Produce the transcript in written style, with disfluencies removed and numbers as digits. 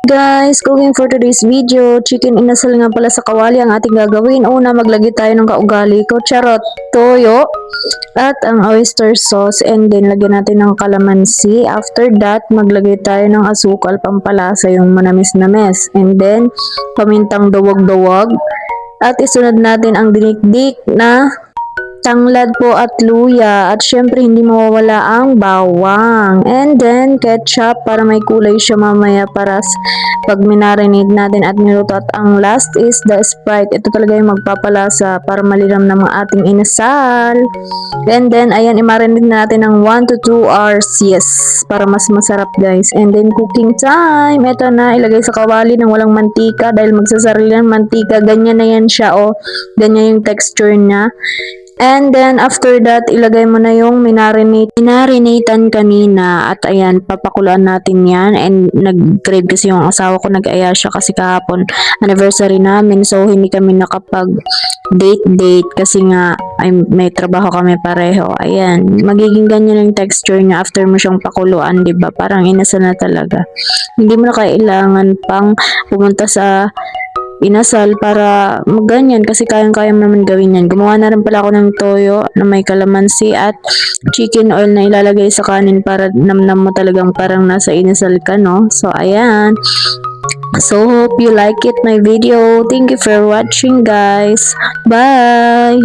Guys, cooking for today's video. Chicken inasal nga pala sa kawali ang ating gagawin. Una, maglagay tayo ng kaugali ko, charot, toyo, at ang oyster sauce. And then, lagyan natin ng kalamansi. After that, maglagay tayo ng asukal pampalasa, yung manamis-namis. And then, pamintang duwag-duwag. At isunod natin ang dinikdik na tanglad po at luya, at syempre hindi mawawala ang bawang, and then ketchup para may kulay siya mamaya para pag minarinate natin at niluto. At ang last is the Sprite. Ito talaga yung magpapalasa para maliram ng mga ating inasal. And then ayan, i-marinate natin ng 1 to 2 hours, yes, para mas masarap guys. And then cooking time, ito na, ilagay sa kawali ng walang mantika dahil magsasarili ng mantika. Ganyan na yan siya, oh, ganyan yung texture niya. And then, after that, ilagay mo na yung minarinatean kanina. At ayan, papakuluan natin yan. And nag-crave kasi yung asawa ko, nag-aya siya kasi kahapon anniversary namin. So, hindi kami nakapag-date kasi nga ay, may trabaho kami pareho. Ayan, magiging ganyan yung texture niya after mo siyang pakuluan, diba? Parang inasal na talaga. Hindi mo na kailangan pang pumunta sa inasal para magganyan kasi kayang-kaya naman gawin yan. Gumawa na rin pala ako ng toyo na may kalamansi at chicken oil na ilalagay sa kanin para namnam mo talagang parang nasa inasal ka, no? So, ayan. So, hope you like it my video. Thank you for watching, guys. Bye!